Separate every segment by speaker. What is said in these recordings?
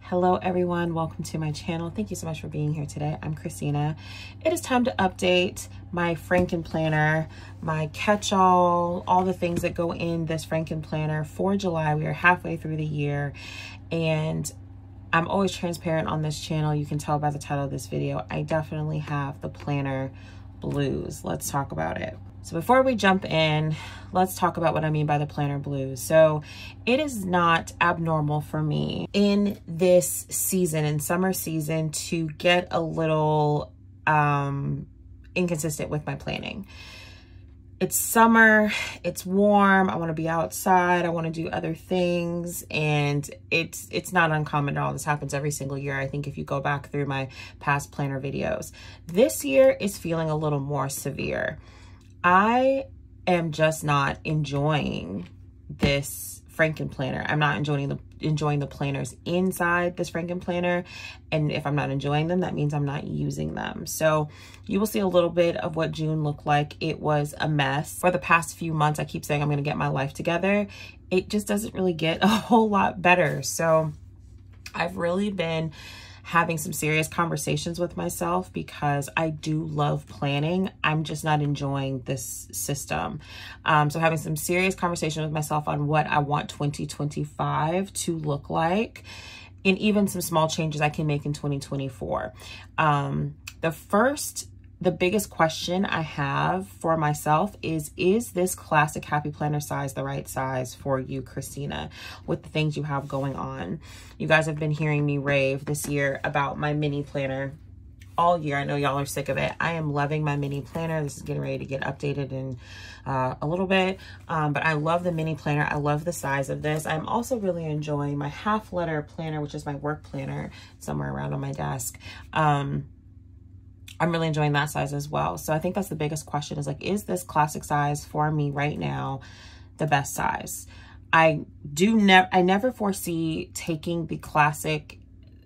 Speaker 1: Hello everyone, welcome to my channel. Thank you so much for being here today. I'm Christina. It is time to update my frankenplanner, my catch-all, all the things that go in this frankenplanner for July. We are halfway through the year and I'm always transparent on this channel. You can tell by the title of this video, I definitely have the planner blues. Let's talk about it. So before we jump in, let's talk about what I mean by the planner blues. So it is not abnormal for me in this season, in summer season, to get a little inconsistent with my planning. It's summer, it's warm, I want to be outside, I want to do other things, and it's not uncommon at all. This happens every single year. I think if you go back through my past planner videos, this year is feeling a little more severe. I am just not enjoying this frankenplanner. I'm not enjoying the planners inside this frankenplanner. And if I'm not enjoying them, that means I'm not using them. So you will see a little bit of what June looked like. It was a mess. For the past few months, I keep saying I'm going to get my life together. It just doesn't really get a whole lot better. So I've really been having some serious conversations with myself because I do love planning. I'm just not enjoying this system. So having some serious conversation with myself on what I want 2025 to look like, and even some small changes I can make in 2024. The biggest question I have for myself is this classic happy planner size the right size for you, Christina, with the things you have going on? You guys have been hearing me rave this year about my mini planner all year. I know y'all are sick of it. I am loving my mini planner. This is getting ready to get updated in a little bit, but I love the mini planner. I love the size of this. I'm also really enjoying my half letter planner, which is my work planner, somewhere around on my desk. I'm really enjoying that size as well. So I think that's the biggest question, is like, is this classic size for me right now the best size? I never foresee taking the classic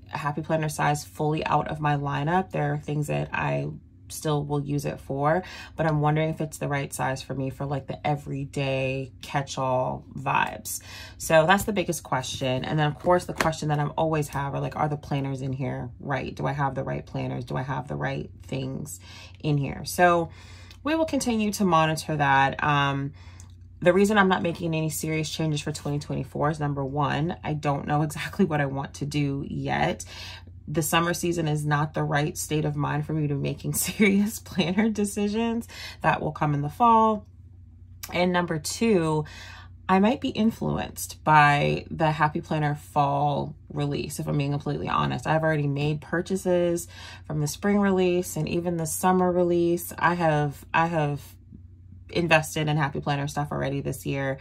Speaker 1: happy planner size fully out of my lineup. There are things that I still will use it for, but I'm wondering if it's the right size for me for like the everyday catch-all vibes. So that's the biggest question. And then of course the question that I'm always have are like, are the planners in here right? Do I have the right planners? Do I have the right things in here? So we will continue to monitor that. The reason I'm not making any serious changes for 2024 is, number one, I don't know exactly what I want to do yet. The summer season is not the right state of mind for me to be making serious planner decisions. That will come in the fall. And number two, I might be influenced by the Happy Planner fall release, if I'm being completely honest. I've already made purchases from the spring release and even the summer release. I have invested in Happy Planner stuff already this year,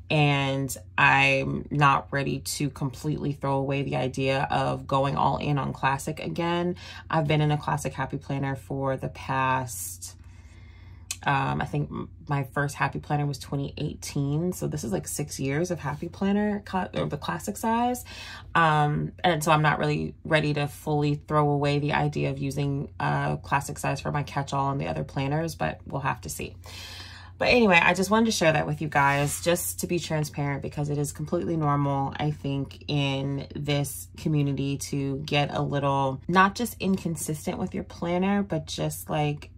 Speaker 1: and I'm not ready to completely throw away the idea of going all in on classic again. I've been in a classic Happy Planner for the past, I think my first Happy Planner was 2018. So this is like 6 years of Happy Planner, or the classic size. And so I'm not really ready to fully throw away the idea of using classic size for my catch-all and the other planners, but we'll have to see. But anyway, I just wanted to share that with you guys, just to be transparent, because it is completely normal, I think, in this community to get a little, not just inconsistent with your planner, but just like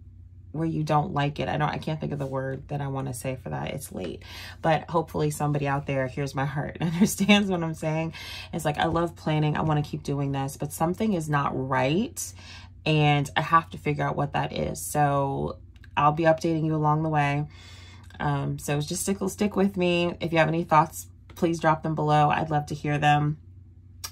Speaker 1: where you don't like it. I can't think of the word that I want to say for that. It's late, but hopefully somebody out there hears my heart and understands what I'm saying. It's like, I love planning. I want to keep doing this, but something is not right. And I have to figure out what that is. So I'll be updating you along the way. So just stick with me. If you have any thoughts, please drop them below. I'd love to hear them.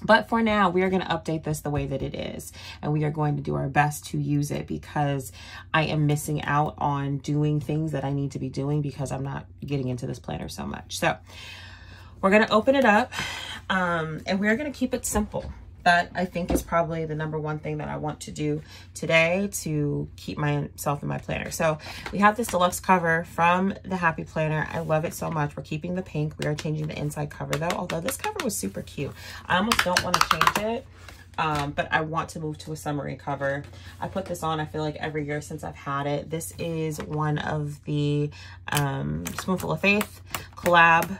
Speaker 1: But for now, we are going to update this the way that it is. And we are going to do our best to use it, because I am missing out on doing things that I need to be doing because I'm not getting into this planner so much. So we're going to open it up, and we're going to keep it simple. That, I think, is probably the number one thing that I want to do today to keep myself in my planner. So we have this deluxe cover from the Happy Planner. I love it so much. We're keeping the pink. We are changing the inside cover though, although this cover was super cute. I almost don't want to change it, but I want to move to a summery cover. I put this on, I feel like, every year since I've had it. This is one of the Spoonful of Faith collab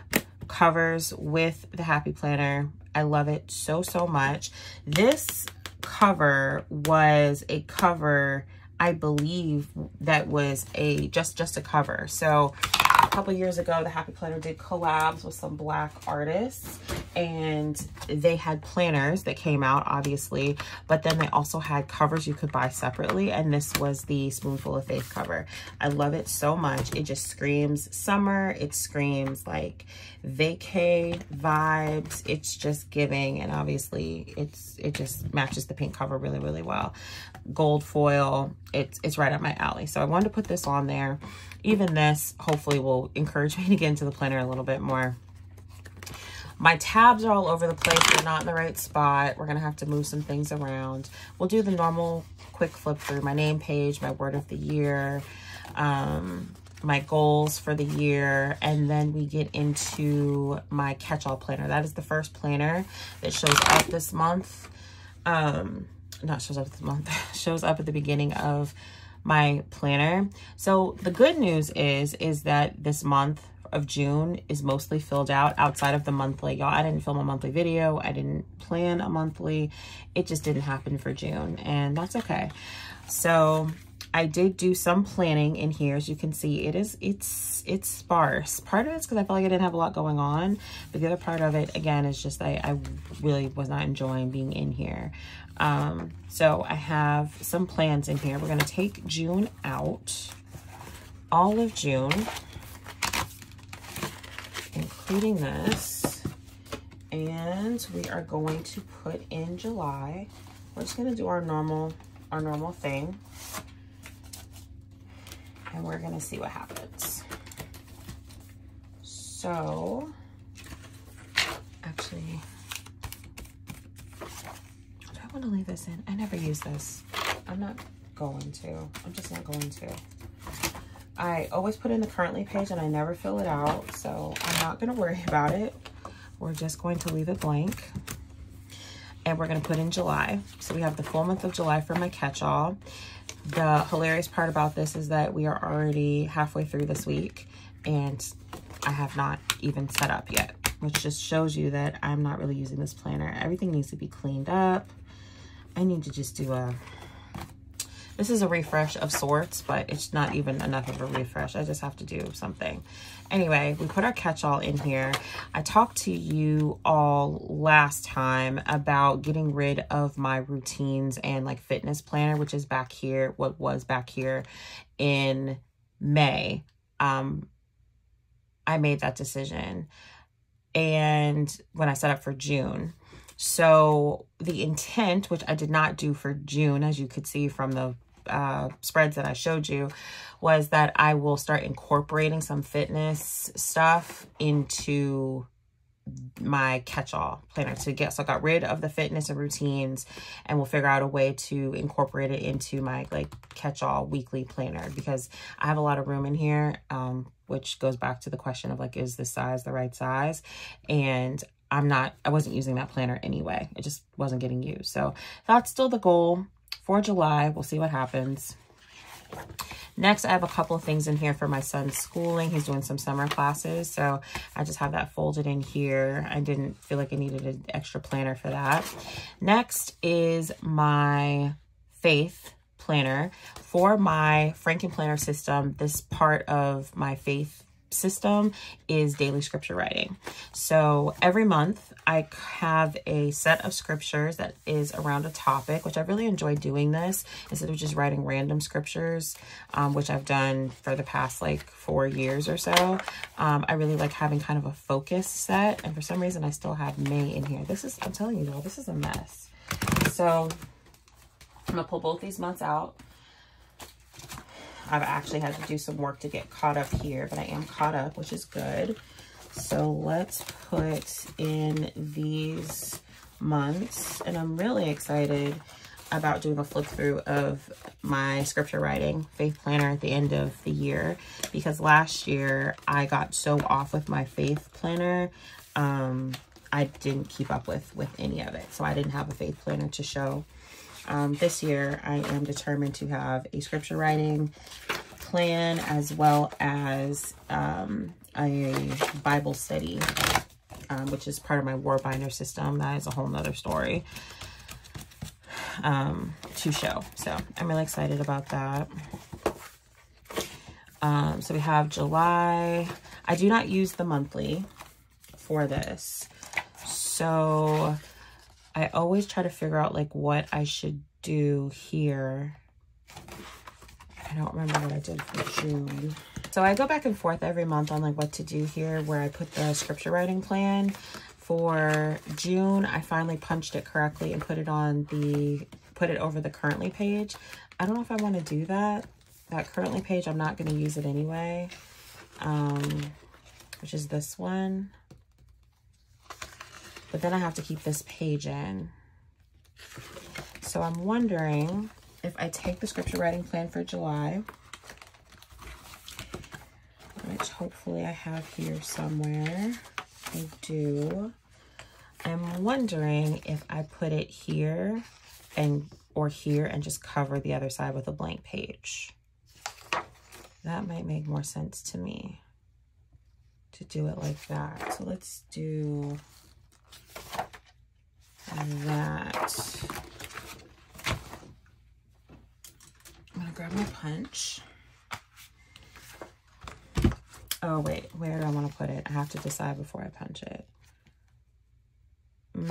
Speaker 1: covers with the Happy Planner. I love it so, so much. This cover was a cover, I believe, that was just a cover. So a couple years ago, the Happy Planner did collabs with some Black artists, and they had planners that came out, obviously, but then they also had covers you could buy separately, and this was the Spoonful of Faith cover. I love it so much. It just screams summer. It screams like vacay vibes. It's just giving, and obviously it just matches the pink cover really, really well. Gold foil. It's right up my alley. So I wanted to put this on there. Even this hopefully will encourage me to get into the planner a little bit more. My tabs are all over the place. They're not in the right spot. We're going to have to move some things around. We'll do the normal quick flip through. My name page, my word of the year, my goals for the year, and then we get into my catch-all planner. That is the first planner that shows up this month. Not shows up this month, shows up at the beginning of my planner. So the good news is that this month of June is mostly filled out outside of the monthly. Y'all, I didn't film a monthly video. I didn't plan a monthly. It just didn't happen for June, and that's okay. So I did do some planning in here. As you can see, it's sparse. Part of it's because I felt like I didn't have a lot going on, but the other part of it, again, is just I really was not enjoying being in here. So I have some plans in here. We're going to take June out, all of June, including this, and we are going to put in July. We're just going to do our normal thing, and we're going to see what happens. So actually, do I want to leave this in? I never use this. I'm not going to. I'm just not going to. I always put in the currently page and I never fill it out, so I'm not going to worry about it. We're just going to leave it blank. And we're going to put in July. So we have the full month of July for my catch-all. The hilarious part about this is that we are already halfway through this week and I have not even set up yet, which just shows you that I'm not really using this planner. Everything needs to be cleaned up. I need to just do this is a refresh of sorts, but it's not even enough of a refresh. I just have to do something. Anyway, we put our catch-all in here. I talked to you all last time about getting rid of my routines and like fitness planner, which is back here, what was back here in May. I made that decision, and when I set up for June. So the intent, which I did not do for June, as you could see from the spreads that I showed you, was that I will start incorporating some fitness stuff into my catch-all planner so I got rid of the fitness and routines, and we'll figure out a way to incorporate it into my like catch-all weekly planner, because I have a lot of room in here, which goes back to the question of like, is this size the right size? And I wasn't using that planner anyway. It just wasn't getting used. So that's still the goal for July. We'll see what happens. Next, I have a couple of things in here for my son's schooling. He's doing some summer classes, so I just have that folded in here. I didn't feel like I needed an extra planner for that. Next is my Faith planner. For my frankenplanner system, this part of my Faith system is daily scripture writing. So every month I have a set of scriptures that is around a topic, which I really enjoy doing this instead of just writing random scriptures, which I've done for the past like 4 years or so. I really like having kind of a focus set, and for some reason I still have May in here. I'm telling you though, this is a mess. So I'm gonna pull both these months out. I've actually had to do some work to get caught up here, but I am caught up, which is good. So let's put in these months, and I'm really excited about doing a flip through of my scripture writing Faith planner at the end of the year, because last year I got so off with my Faith planner. I didn't keep up with any of it, so I didn't have a Faith planner to show. This year, I am determined to have a scripture writing plan as well as a Bible study which is part of my war binder system. That is a whole nother story to show. So I'm really excited about that. So we have July. I do not use the monthly for this. So I always try to figure out like what I should do here. I don't remember what I did for June. So I go back and forth every month on like what to do here, where I put the scripture writing plan. For June, I finally punched it correctly and put it over the currently page. I don't know if I want to do that. That currently page, I'm not going to use it anyway, which is this one. But then I have to keep this page in. So I'm wondering if I take the scripture writing plan for July, which hopefully I have here somewhere. I do. I'm wondering if I put it here or here and just cover the other side with a blank page. That might make more sense to me to do it like that. So let's do that. I'm gonna grab my punch. Oh wait, where do I want to put it? I have to decide before I punch it. I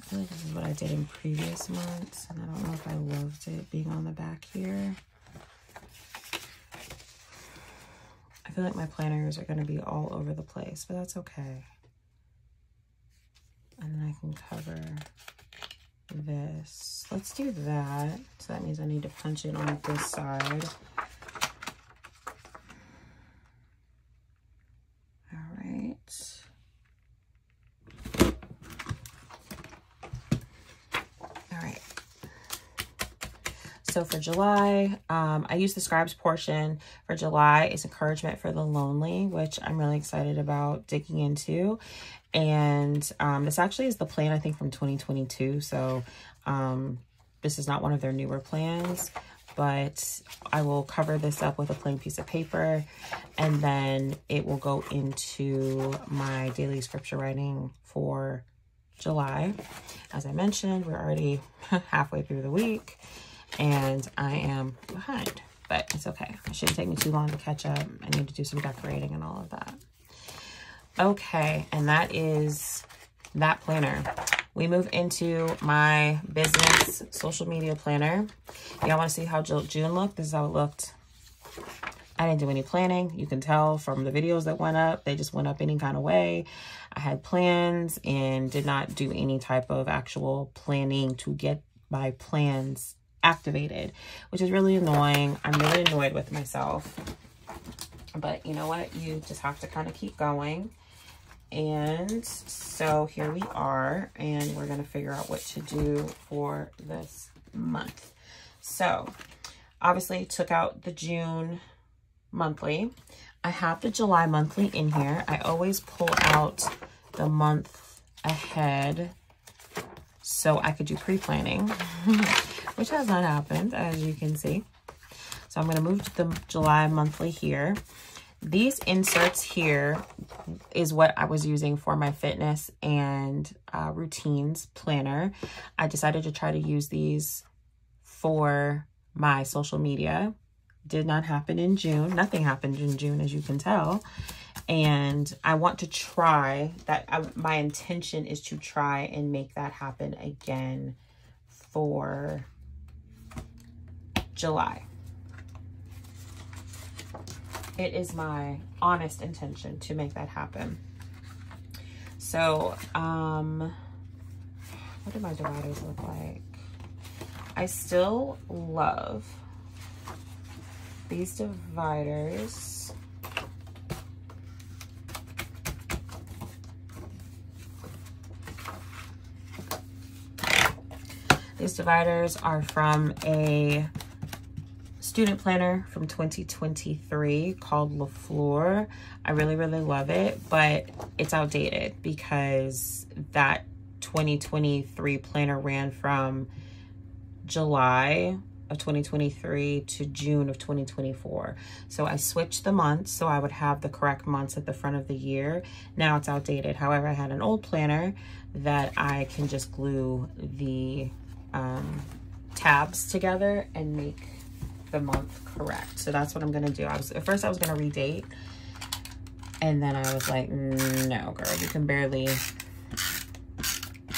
Speaker 1: feel like this is what I did in previous months, and I don't know if I loved it being on the back here. I feel like my planners are going to be all over the place, but that's okay. And then I can cover this. Let's do that. So that means I need to punch it on this side. All right. All right. So for July, I use the scribes portion for July. It's encouragement for the lonely, which I'm really excited about digging into. And this actually is the plan, I think, from 2022. So this is not one of their newer plans, but I will cover this up with a plain piece of paper, and then it will go into my daily scripture writing for July. As I mentioned, we're already halfway through the week, and I am behind, but it's okay. It shouldn't take me too long to catch up. I need to do some decorating and all of that. Okay, and that is that planner. We move into my business social media planner. Y'all want to see how June looked? This is how it looked. I didn't do any planning. You can tell from the videos that went up. They just went up any kind of way. I had plans and did not do any type of actual planning to get my plans activated, which is really annoying. I'm really annoyed with myself. But you know what? You just have to kind of keep going. And so here we are, and we're going to figure out what to do for this month. So obviously took out the June monthly. I have the July monthly in here. I always pull out the month ahead so I could do pre-planning, which has not happened, as you can see. So I'm going to move to the July monthly here. These inserts here is what I was using for my fitness and routines planner. I decided to try to use these for my social media. Did not happen in June. Nothing happened in June, as you can tell. And I want to try that. My intention is to try and make that happen again for July. It is my honest intention to make that happen. So, what do my dividers look like? I still love these dividers. These dividers are from a student planner from 2023 called LaFleur. I really, really love it, but it's outdated because that 2023 planner ran from July of 2023 to June of 2024. So I switched the months so I would have the correct months at the front of the year. Now it's outdated. However, I had an old planner that I can just glue the tabs together and make the month correct. So that's what I'm gonna do. At first I was gonna redate, and then I was like, no girl, you can barely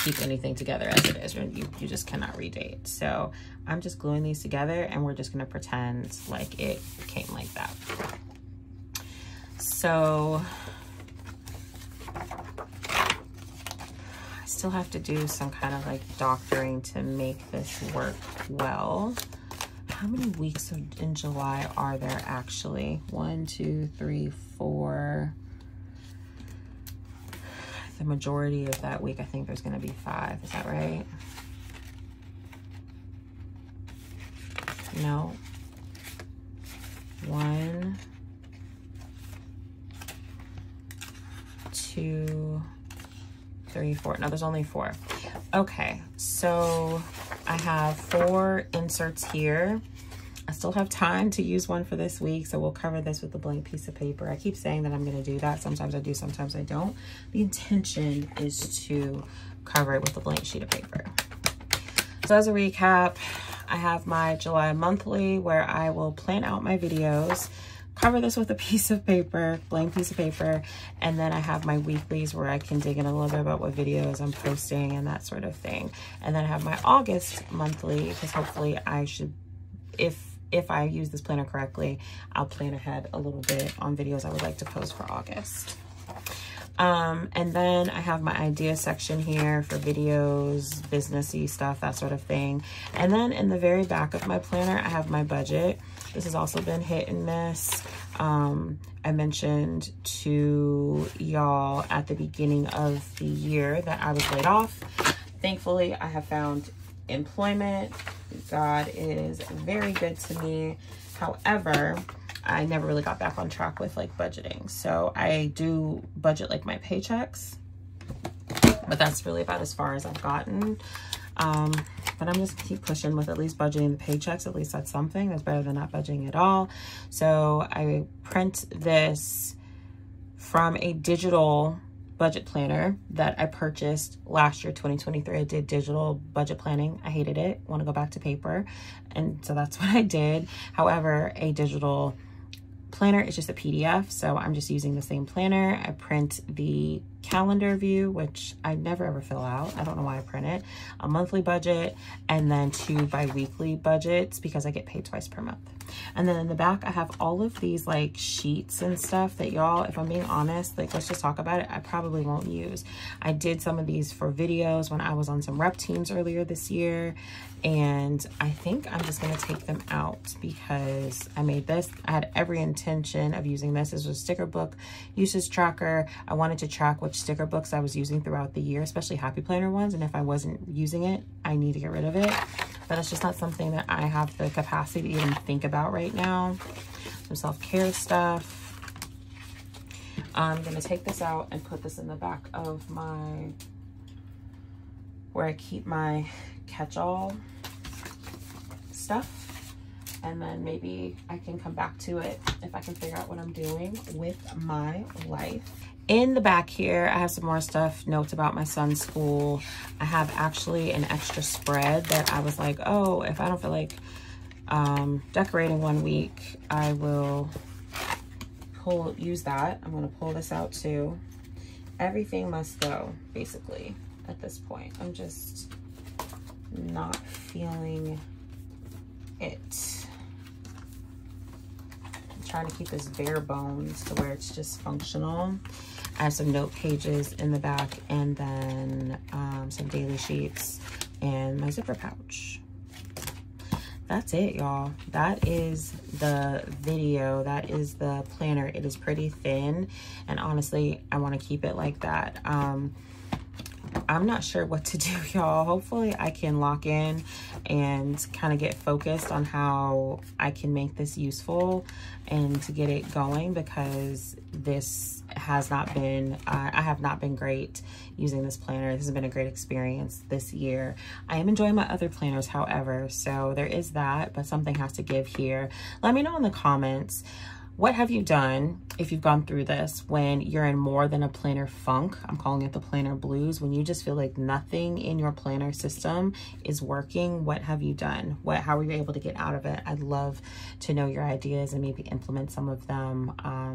Speaker 1: keep anything together as it is. You just cannot redate. So I'm just gluing these together, and we're just gonna pretend like it came like that. So I still have to do some kind of like doctoring to make this work well. How many weeks in July are there actually? 1, 2, 3, 4. The majority of that week, I think there's gonna be 5. Is that right? No. 1, 2, 3, 4. No, there's only 4. Okay, so I have 4 inserts here. I still have time to use one for this week, so we'll cover this with a blank piece of paper. I keep saying that I'm going to do that. Sometimes I do, sometimes I don't. The intention is to cover it with a blank sheet of paper. So as a recap, I have my July monthly where I will plan out my videos, cover this with a piece of paper, blank piece of paper, and then I have my weeklies where I can dig in a little bit about what videos I'm posting and that sort of thing. And then I have my August monthly, because hopefully I should, if I use this planner correctly, I'll plan ahead a little bit on videos I would like to post for August. And then I have my idea section here for videos, businessy stuff, that sort of thing. And then in the very back of my planner, I have my budget. This has also been hit and miss. I mentioned to y'all at the beginning of the year that I was laid off. Thankfully, I have found employment. God is very good to me. However, I never really got back on track with like budgeting. So I do budget like my paychecks, but that's really about as far as I've gotten. But I'm just keep pushing with at least budgeting the paychecks. At least that's something. That's better than not budgeting at all. So I print this from a digital budget planner that I purchased last year, 2023. I did digital budget planning. I hated it. Want to go back to paper. And so that's what I did. However, a digital planner is just a PDF. So I'm just using the same planner. I print the calendar view, which I never ever fill out. I don't know why I print it. A monthly budget, and then 2 bi-weekly budgets because I get paid twice per month. And then in the back, I have all of these like sheets and stuff that y'all, if I'm being honest, like let's just talk about it, I probably won't use. I did some of these for videos when I was on some rep teams earlier this year. And I think I'm just gonna take them out because I made this. I had every intention of using this. This was a sticker book usage tracker. I wanted to track which sticker books I was using throughout the year, especially Happy Planner ones. And if I wasn't using it, I need to get rid of it. But it's just not something that I have the capacity to even think about right now. Some self-care stuff. I'm gonna take this out and put this in the back of my, where I keep my catch-all stuff. And then maybe I can come back to it if I can figure out what I'm doing with my life. In the back here, I have some more stuff, notes about my son's school. I have actually an extra spread that I was like, oh, if I don't feel like decorating one week, I will use that. I'm gonna pull this out too. Everything must go, basically, at this point. I'm just not feeling it. I'm trying to keep this bare bones to where it's just functional. I have some note pages in the back, and then some daily sheets and my zipper pouch. That's it, y'all. That is the video. That is the planner. It is pretty thin, and honestly, I want to keep it like that. I'm not sure what to do, y'all. Hopefully I can lock in and kind of get focused on how I can make this useful and to get it going, because this has not been, I have not been great using this planner. This has been a great experience this year. I am enjoying my other planners, however, so there is that, but something has to give here. Let me know in the comments, what have you done if you've gone through this when you're in more than a planner funk? I'm calling it the planner blues. When you just feel like nothing in your planner system is working, what have you done? How were you able to get out of it? I'd love to know your ideas and maybe implement some of them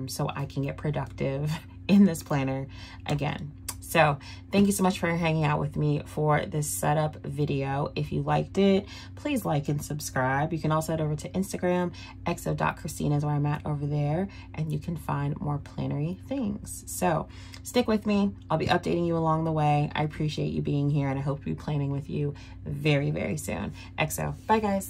Speaker 1: so I can get productive in this planner again. So thank you so much for hanging out with me for this setup video. If you liked it, please like and subscribe. You can also head over to Instagram, exo.christina is where I'm at over there, and you can find more plannery things. So stick with me. I'll be updating you along the way. I appreciate you being here, and I hope to be planning with you very, very soon. Exo, bye guys.